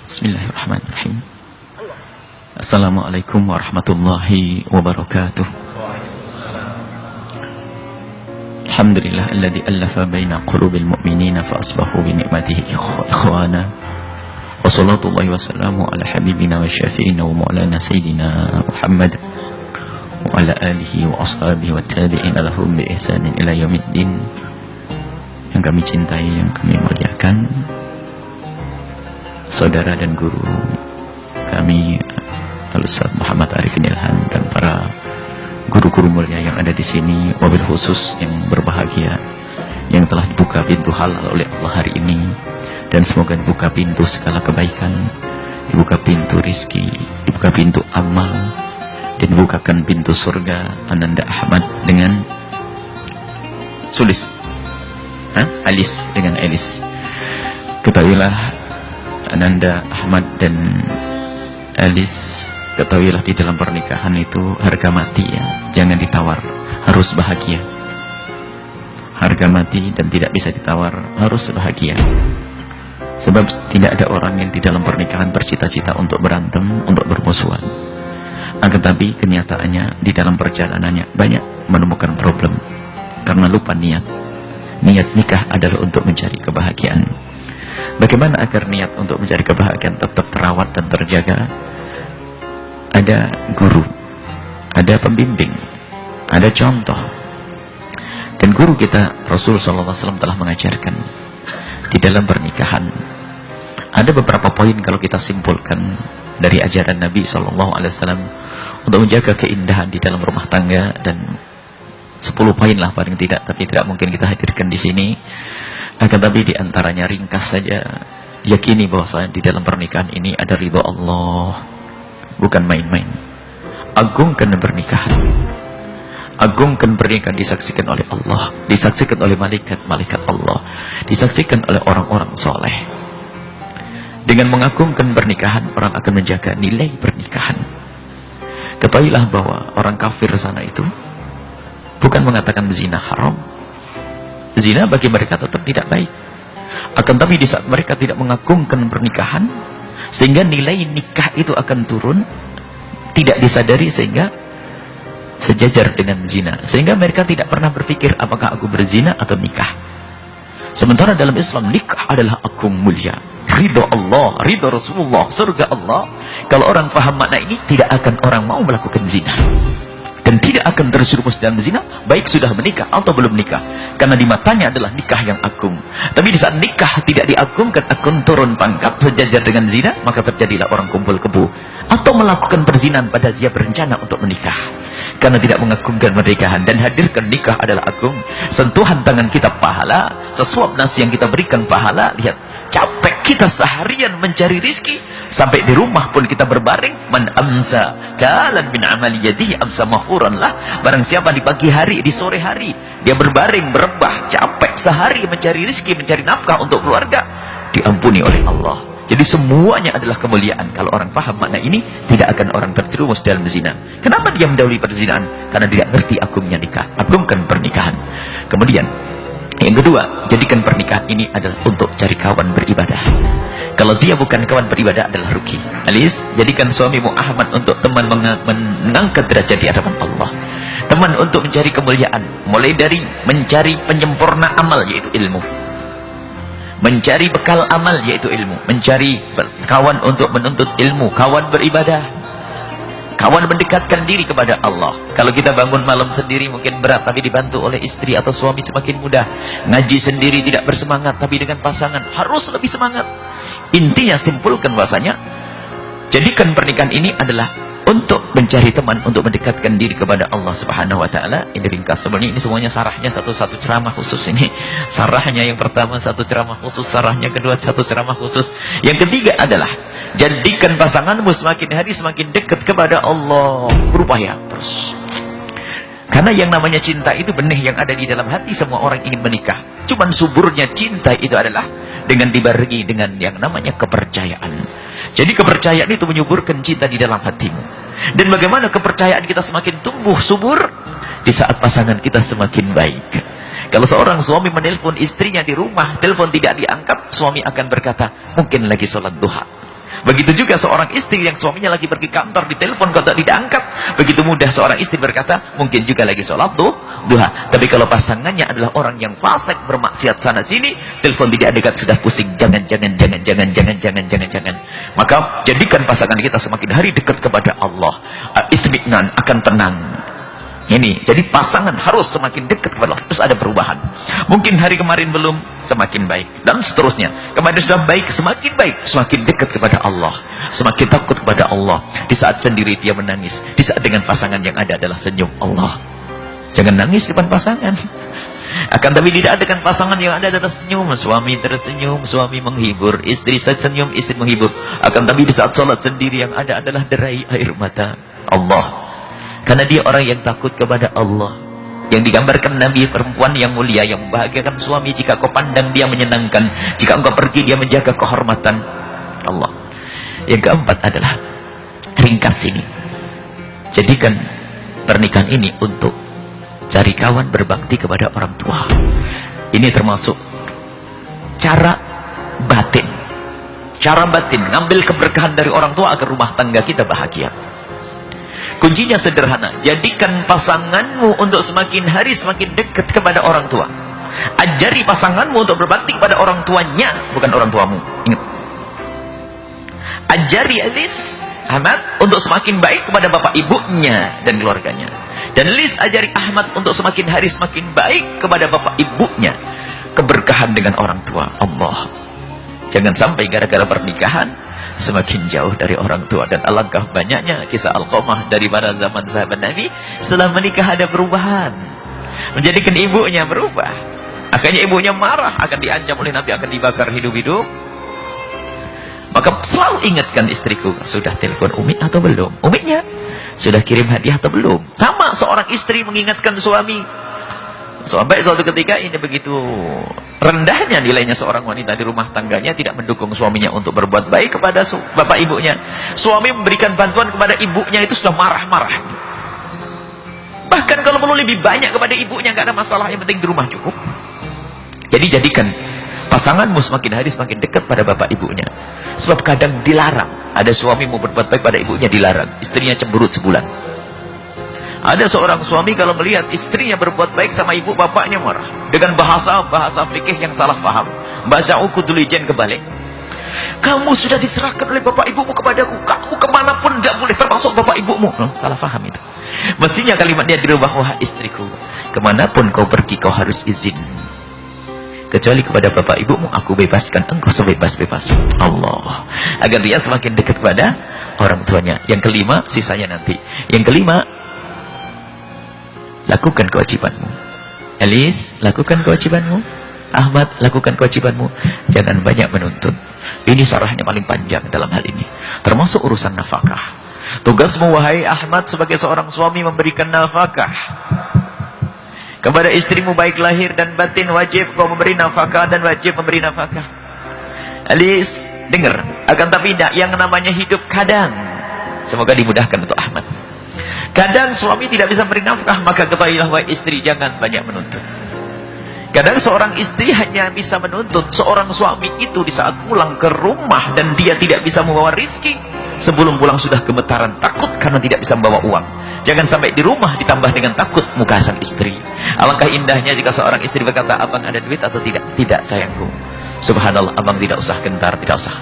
Bismillahirrahmanirrahim. Assalamualaikum warahmatullahi wabarakatuh. Alhamdulillah alladzi allafa baina qulubil mu'minina fa asbahu bi ni'matihi ikhwana. Wa sallallahu wa sallamu ala habibina wa syafi'ina wa maulana sayyidina Muhammad wa ala alihi wa ashabihi wa tabi'ina lahum bi ihsanin ila yaumiddin. Yang kami cintai, yang kami muliakan, saudara dan guru kami Al-Ustaz Muhammad Arifin Ilham dan para guru-guru mulia yang ada di sini, wabil khusus yang berbahagia yang telah dibuka pintu halal oleh Allah hari ini, dan semoga dibuka pintu segala kebaikan, dibuka pintu rizki, dibuka pintu amal, dan dibukakan pintu surga Ananda Ahmad dengan Alis dengan Elis. Ketahuilah Ananda Ahmad dan Elis, ketahuilah di dalam pernikahan itu harga mati ya, jangan ditawar, harus bahagia. Harga mati dan tidak bisa ditawar, harus bahagia. Sebab tidak ada orang yang di dalam pernikahan bercita-cita untuk berantem, untuk bermusuhan. Akan tapi kenyataannya di dalam perjalanannya banyak menemukan problem karena lupa niat. Niat nikah adalah untuk mencari kebahagiaan. Bagaimana agar niat untuk mencari kebahagiaan tetap terawat dan terjaga? Ada guru, ada pembimbing, ada contoh. Dan guru kita Rasulullah SAW telah mengajarkan di dalam pernikahan ada beberapa poin kalau kita simpulkan dari ajaran Nabi SAW untuk menjaga keindahan di dalam rumah tangga, dan 10 poin lah paling tidak, tapi tidak mungkin kita hadirkan di sini. Akan tapi diantaranya ringkas saja, yakini bahwa di dalam pernikahan ini ada ridho Allah, bukan main-main. Agungkan pernikahan, agungkan pernikahan disaksikan oleh Allah, disaksikan oleh malaikat-malaikat Allah, disaksikan oleh orang-orang soleh. Dengan mengagungkan pernikahan, orang akan menjaga nilai pernikahan. Ketahuilah bahwa orang kafir sana itu bukan mengatakan zina haram. Zina bagi mereka tetap tidak baik. Akan tapi di saat mereka tidak mengagungkan pernikahan, sehingga nilai nikah itu akan turun, tidak disadari, sehingga sejajar dengan zina. Sehingga mereka tidak pernah berpikir apakah aku berzina atau nikah. Sementara dalam Islam nikah adalah agung mulia. Ridho Allah, ridho Rasulullah, surga Allah. Kalau orang faham makna ini, tidak akan orang mau melakukan zina. Dan tidak akan terjerumus dalam zina, baik sudah menikah atau belum menikah. Karena di matanya adalah nikah yang agung. Tapi di saat nikah tidak diagungkan, akan turun pangkat sejajar dengan zina, maka terjadilah orang kumpul kebo atau melakukan perzinahan padahal dia berencana untuk menikah. Karena tidak mengagungkan pernikahan. Dan hadirkan nikah adalah agung. Sentuhan tangan kita pahala, sesuap nasi yang kita berikan pahala. Lihat, capek kita seharian mencari rizki, sampai di rumah pun kita berbaring. Man amsa kalan min amali yadihi amsa mahuran lah. Barang siapa di pagi hari, di sore hari dia berbaring, berebah, capek sehari mencari rizki, mencari nafkah untuk keluarga, diampuni oleh Allah. Jadi semuanya adalah kemuliaan. Kalau orang paham makna ini, tidak akan orang terjerumus dalam zina. Kenapa dia mendahului perzinahan? Karena tidak ngerti agungnya nikah. Agungkan pernikahan. Kemudian yang kedua, jadikan pernikahan ini adalah untuk cari kawan beribadah. Kalau dia bukan kawan beribadah, adalah rugi. Alis, jadikan suamimu Ahmad untuk teman mengangkat derajat di hadapan Allah. Teman untuk mencari kemuliaan, mulai dari mencari penyempurna amal, yaitu ilmu. Mencari bekal amal, yaitu ilmu. Mencari kawan untuk menuntut ilmu, kawan beribadah, kawan mendekatkan diri kepada Allah. Kalau kita bangun malam sendiri mungkin berat, tapi dibantu oleh istri atau suami semakin mudah. Ngaji sendiri tidak bersemangat, tapi dengan pasangan harus lebih semangat. Intinya simpulkan bahasanya, jadikan pernikahan ini adalah untuk mencari teman, untuk mendekatkan diri kepada Allah Subhanahu wa Ta'ala. Ini ringkas sebenarnya, ini semuanya sarahnya satu-satu ceramah khusus. Ini sarahnya yang pertama satu ceramah khusus, sarahnya kedua satu ceramah khusus. Yang ketiga adalah jadikan pasanganmu semakin hari semakin dekat kepada Allah. Berupaya terus. Karena yang namanya cinta itu benih yang ada di dalam hati semua orang ingin menikah. Cuman suburnya cinta itu adalah dengan dibarengi dengan yang namanya kepercayaan. Jadi kepercayaan itu menyuburkan cinta di dalam hatimu. Dan bagaimana kepercayaan kita semakin tumbuh subur? Di saat pasangan kita semakin baik. Kalau seorang suami menelpon istrinya di rumah, telepon tidak diangkat, suami akan berkata, mungkin lagi sholat duha. Begitu juga seorang istri yang suaminya lagi pergi kantor, ditelepon kalau tidak diangkat, begitu mudah seorang istri berkata, mungkin juga lagi sholat duha. Tapi kalau pasangannya adalah orang yang fasik, bermaksiat sana sini, telepon tidak dekat sudah pusing, jangan. Maka jadikan pasangan kita semakin hari dekat kepada Allah, itminan, akan tenang. Ini, jadi pasangan harus semakin dekat kepada Allah, terus ada perubahan. Mungkin hari kemarin belum, semakin baik, dan seterusnya. Kemarin sudah baik, semakin dekat kepada Allah, semakin takut kepada Allah. Di saat sendiri dia menangis, di saat dengan pasangan yang ada adalah senyum Allah. Jangan nangis depan pasangan. Akan tapi tidak dengan pasangan yang ada adalah senyum. Suami tersenyum, suami menghibur, istri senyum, istri menghibur. Akan tapi di saat sholat sendiri yang ada adalah derai air mata Allah. Karena dia orang yang takut kepada Allah. Yang digambarkan Nabi, perempuan yang mulia, yang membahagiakan suami jika kau pandang dia menyenangkan, jika engkau pergi dia menjaga kehormatan Allah. Yang keempat adalah, ringkas ini, jadikan pernikahan ini untuk cari kawan, berbakti kepada orang tua. Ini termasuk cara batin. Cara batin, ngambil keberkahan dari orang tua agar rumah tangga kita bahagia. Kuncinya sederhana, jadikan pasanganmu untuk semakin hari semakin dekat kepada orang tua. Ajari pasanganmu untuk berbakti kepada orang tuanya, bukan orang tuamu. Ingat. Ajari Elis, Ahmad, untuk semakin baik kepada bapak ibunya dan keluarganya. Dan Elis ajari Ahmad untuk semakin hari semakin baik kepada bapak ibunya. Keberkahan dengan orang tua Allah. Jangan sampai gara-gara pernikahan semakin jauh dari orang tua. Dan alangkah banyaknya kisah Alqamah dari pada zaman sahabat Nabi, setelah menikah ada perubahan, menjadikan ibunya berubah. Akhirnya ibunya marah, akan diancam oleh Nabi, akan dibakar hidup-hidup. Maka selalu ingatkan istriku, sudah telepon Umi atau belum? Uminya sudah kirim hadiah atau belum? Sama seorang istri mengingatkan suami. Sampai suatu ketika ini begitu rendahnya nilainya seorang wanita di rumah tangganya, tidak mendukung suaminya untuk berbuat baik kepada bapak ibunya. Suami memberikan bantuan kepada ibunya itu sudah marah-marah. Bahkan kalau perlu lebih banyak kepada ibunya, nggak ada masalah, yang penting di rumah cukup. Jadi jadikan pasanganmu semakin hari semakin dekat pada bapak ibunya. Sebab kadang dilarang, ada suami mau berbuat baik pada ibunya dilarang, istrinya cemberut sebulan. Ada seorang suami kalau melihat istrinya berbuat baik sama ibu bapaknya marah. Dengan bahasa fikih yang salah faham. Bahasa ukudulijen kebalik. Kamu sudah diserahkan oleh bapak ibumu kepadaku. Kamu kemanapun tidak boleh termasuk bapak ibumu. Salah faham itu. Mestinya kalimatnya dirubah, wah istriku, kemanapun kau pergi kau harus izin. Kecuali kepada bapak ibumu aku bebaskan engkau sebebas-bebas. Allah. Agar dia semakin dekat kepada orang tuanya. Yang kelima, sisanya nanti. Yang kelima, lakukan kewajibanmu. Elis, lakukan kewajibanmu. Ahmad, lakukan kewajibanmu. Jangan banyak menuntut. Ini syarahnya paling panjang dalam hal ini. Termasuk urusan nafkah. Tugasmu wahai Ahmad sebagai seorang suami memberikan nafkah kepada istrimu, baik lahir dan batin. Wajib kau memberi nafkah dan wajib memberi nafkah. Elis, dengar. Akan tapi tidak, yang namanya hidup kadang. Semoga dimudahkan untuk Ahmad. Kadang suami tidak bisa beri nafkah, maka ketahuilah wahai istri, jangan banyak menuntut. Kadang seorang istri hanya bisa menuntut seorang suami itu di saat pulang ke rumah dan dia tidak bisa membawa rizki. Sebelum pulang sudah gemetaran, takut karena tidak bisa membawa uang. Jangan sampai di rumah ditambah dengan takut muka sang istri. Alangkah indahnya jika seorang istri berkata, abang ada duit atau tidak? Tidak sayangku. Subhanallah, abang tidak usah gentar, tidak usah.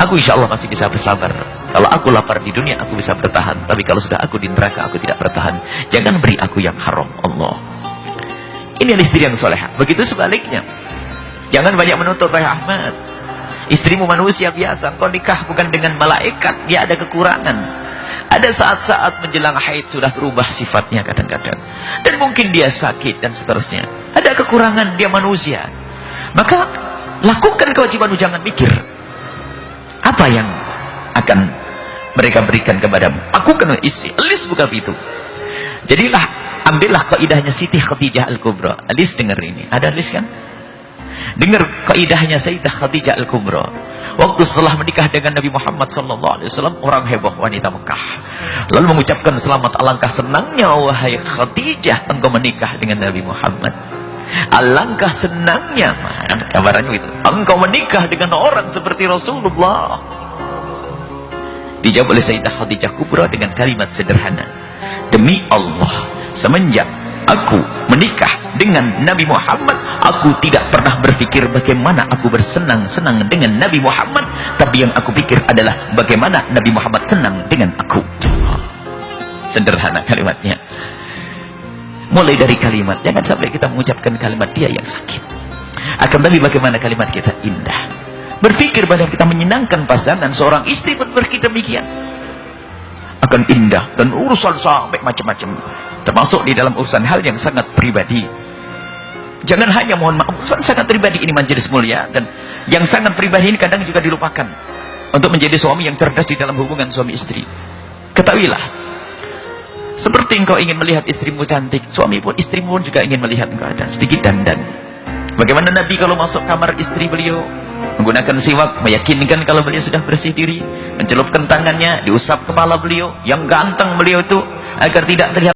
Aku insya Allah masih bisa bersabar. Kalau aku lapar di dunia, aku bisa bertahan. Tapi kalau sudah aku di neraka, aku tidak bertahan. Jangan beri aku yang haram, Allah. Ini istri yang soleha. Begitu sebaliknya. Jangan banyak menuntut, wahai Ahmad. Istrimu manusia biasa. Kau nikah bukan dengan malaikat. Dia ada kekurangan. Ada saat-saat menjelang haid sudah berubah sifatnya kadang-kadang. Dan mungkin dia sakit dan seterusnya. Ada kekurangan, dia manusia. Maka lakukan kewajibanmu, jangan mikir apa yang akan mereka berikan kepadamu. Aku kena isi. Elis bukan itu. Jadilah, ambillah kaidahnya Siti Khadijah Al-Kubra. Elis dengar ini. Ada Elis kan? Dengar kaidahnya Sayyidah Khadijah Al-Kubra. Waktu setelah menikah dengan Nabi Muhammad SAW, orang heboh wanita Mekah. Lalu mengucapkan selamat, alangkah senangnya wahai Khadijah engkau menikah dengan Nabi Muhammad. Alangkah senangnya, kabarannya itu, engkau menikah dengan orang seperti Rasulullah. Dijawab oleh Sayyidah Khadijah Kubra dengan kalimat sederhana, demi Allah, semenjak aku menikah dengan Nabi Muhammad, aku tidak pernah berpikir bagaimana aku bersenang-senang dengan Nabi Muhammad, tapi yang aku pikir adalah bagaimana Nabi Muhammad senang dengan aku. Sederhana kalimatnya. Mulai dari kalimat, jangan sampai kita mengucapkan kalimat dia yang sakit, akan tapi bagaimana kalimat kita indah. Berpikir bahwa kita menyenangkan pasangan, seorang istri pun berpikir demikian, akan indah. Dan urusan sampai macam-macam, termasuk di dalam urusan hal yang sangat pribadi. Jangan hanya, mohon maaf, urusan sangat pribadi ini majelis mulia, dan yang sangat pribadi ini kadang juga dilupakan untuk menjadi suami yang cerdas di dalam hubungan suami istri. Ketahuilah, seperti engkau ingin melihat istrimu cantik, suami pun, istrimu pun juga ingin melihat engkau ada sedikit dandan. Bagaimana Nabi kalau masuk kamar istri beliau menggunakan siwak, meyakinkan kalau beliau sudah bersih diri, mencelupkan tangannya, diusap kepala beliau yang ganteng beliau itu agar tidak terlihat